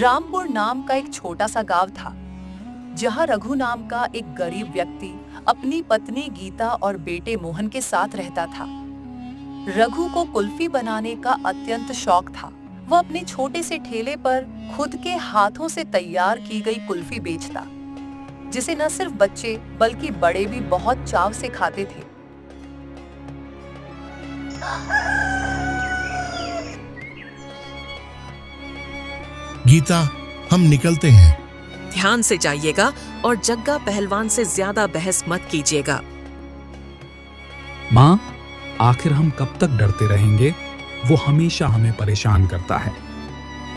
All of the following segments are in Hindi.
रामपुर नाम का एक छोटा सा गांव था, जहां रघु नाम का एक गरीब व्यक्ति अपनी पत्नी गीता और बेटे मोहन के साथ रहता था। रघु को कुल्फी बनाने का अत्यंत शौक था। वह अपने छोटे से ठेले पर खुद के हाथों से तैयार की गई कुल्फी बेचता, जिसे न सिर्फ बच्चे बल्कि बड़े भी बहुत चाव से खाते थे। गीता, हम निकलते हैं। ध्यान से जाइएगा और जग्गा पहलवान से ज्यादा बहस मत कीजिएगा। माँ, आखिर हम कब तक डरते रहेंगे? वो हमेशा हमें परेशान करता है।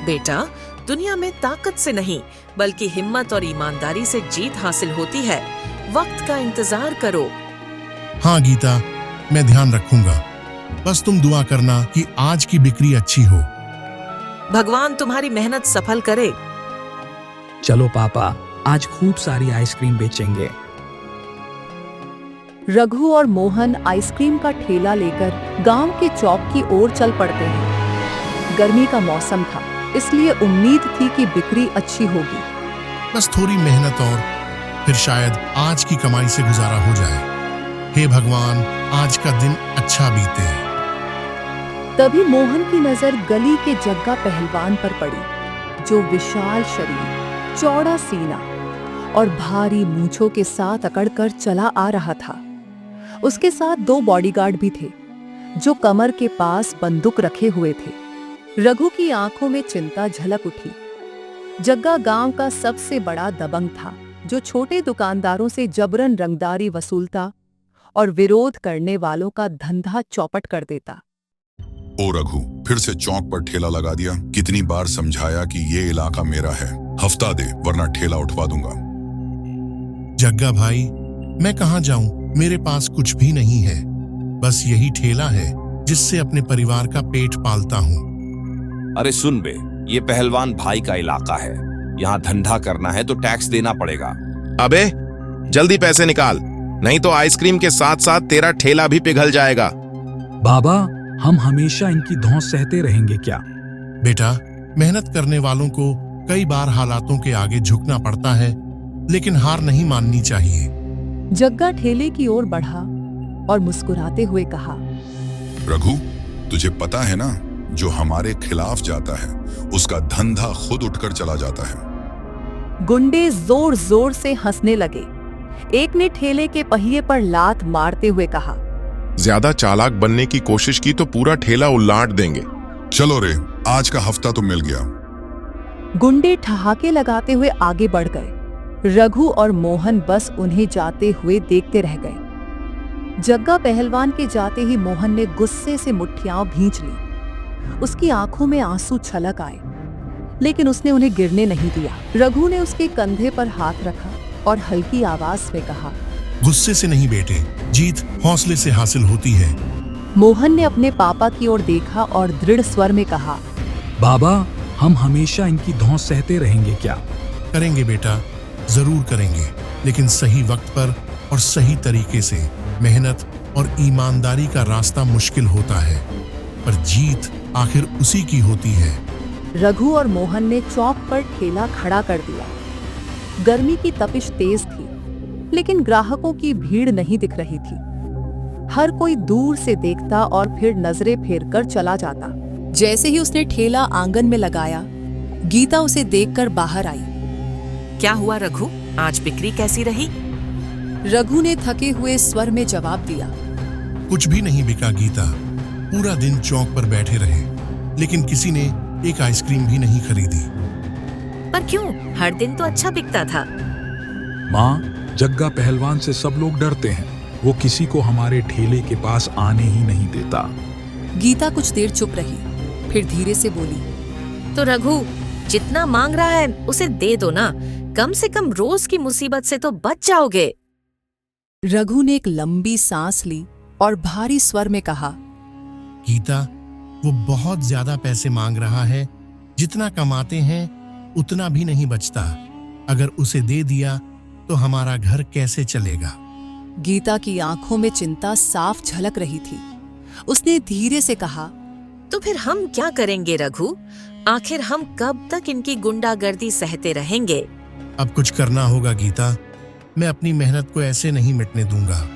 बेटा, दुनिया में ताकत से नहीं बल्कि हिम्मत और ईमानदारी से जीत हासिल होती है। वक्त का इंतजार करो। हाँ गीता, मैं ध्यान रखूंगा। बस तुम दुआ करना कि आज की बिक्री अच्छी हो। भगवान तुम्हारी मेहनत सफल करे। चलो पापा, आज खूब सारी आइसक्रीम बेचेंगे। रघु और मोहन आइसक्रीम का ठेला लेकर गांव के चौक की ओर चल पड़ते हैं। गर्मी का मौसम था, इसलिए उम्मीद थी कि बिक्री अच्छी होगी। बस थोड़ी मेहनत और फिर शायद आज की कमाई से गुजारा हो जाए। हे भगवान, आज का दिन अच्छा बीते। तभी मोहन की नजर गली के जग्गा पहलवान पर पड़ी, जो विशाल शरीर, चौड़ा सीना और भारी मूंछों के साथ अकड़कर चला आ रहा था। उसके साथ 2 बॉडीगार्ड भी थे, जो कमर के पास बंदूक रखे हुए थे। रघु की आंखों में चिंता झलक उठी। जग्गा गांव का सबसे बड़ा दबंग था, जो छोटे दुकानदारों से जबरन रंगदारी वसूलता और विरोध करने वालों का धंधा चौपट कर देता। ओ रघु, फिर से चौक पर ठेला लगा दिया। कितनी बार समझाया कि ये इलाका मेरा है, हफ्ता दे वरना ठेला उठवा दूंगा। जग्गा भाई, मैं कहाँ जाऊं? मेरे पास कुछ भी नहीं है। बस यही ठेला है जिससे अपने परिवार का पेट पालता हूँ। अरे सुन बे, ये पहलवान भाई का इलाका है। यहाँ धंधा करना है तो टैक्स देना पड़ेगा। अबे जल्दी पैसे निकाल, नहीं तो आइसक्रीम के साथ साथ तेरा ठेला भी पिघल जाएगा। बाबा, हम हमेशा इनकी धौंस सहते रहेंगे क्या? बेटा, मेहनत करने वालों को कई बार हालातों के आगे झुकना पड़ता है, लेकिन हार नहीं माननी चाहिए। जग्गा ठेले की ओर बढ़ा और मुस्कुराते हुए कहा, रघु, तुझे पता है ना, जो हमारे खिलाफ जाता है उसका धंधा खुद उठकर चला जाता है। गुंडे जोर जोर से हंसने लगे। एक ने ठेले के पहिए पर लात मारते हुए कहा, ज्यादा चालाक बनने की कोशिश की तो पूरा ठेला उलाट देंगे। चलो रे, आज का हफ्ता तो मिल गया। गुंडे ठहाके लगाते हुए आगे बढ़ गए। रघु और मोहन बस उन्हें जाते हुए देखते रह गए। जग्गा पहलवान के जाते ही मोहन ने गुस्से से मुट्ठियां भींच ली। उसकी आंखों में आंसू छलक आए, लेकिन उसने उन्हें गिरने नहीं दिया। रघु ने उसके कंधे पर हाथ रखा और हल्की आवाज में कहा, गुस्से से नहीं बेटे, जीत हौसले से हासिल होती है। मोहन ने अपने पापा की ओर देखा और दृढ़ स्वर में कहा, बाबा, हम हमेशा इनकी धौंस सहते रहेंगे क्या? करेंगे बेटा, जरूर करेंगे, लेकिन सही वक्त पर और सही तरीके से। मेहनत और ईमानदारी का रास्ता मुश्किल होता है, पर जीत आखिर उसी की होती है। रघु और मोहन ने चौक पर ठेला खड़ा कर दिया। गर्मी की तपिश तेज थी, लेकिन ग्राहकों की भीड़ नहीं दिख रही थी। हर कोई दूर से देखता और फिर नजरें फेरकर चला जाता। जैसे ही उसने ठेला आंगन में लगाया, गीता उसे देखकर बाहर आई। क्या हुआ रघु, आज बिक्री कैसी रही? रघु ने थके हुए स्वर में जवाब दिया, कुछ भी नहीं बिका गीता। पूरा दिन चौक पर बैठे रहे, लेकिन किसी ने एक आइसक्रीम भी नहीं खरीदी। पर क्यों? हर दिन तो अच्छा बिकता था। माँ, जग्गा पहलवान से सब लोग डरते हैं। वो किसी को हमारे ठेले के पास आने ही नहीं देता। गीता कुछ देर चुप रही, फिर धीरे से बोली, तो रघु, जितना मांग रहा है उसे दे दो ना। कम से कम रोज की मुसीबत से तो बच जाओगे। रघु ने एक लंबी सांस ली और भारी स्वर में कहा, गीता, वो बहुत ज्यादा पैसे मांग रहा है। जितना कमाते हैं उतना भी नहीं बचता। अगर उसे दे दिया तो हमारा घर कैसे चलेगा? गीता की आंखों में चिंता साफ झलक रही थी। उसने धीरे से कहा, तो फिर हम क्या करेंगे रघु? आखिर हम कब तक इनकी गुंडागर्दी सहते रहेंगे? अब कुछ करना होगा गीता। मैं अपनी मेहनत को ऐसे नहीं मिटने दूंगा।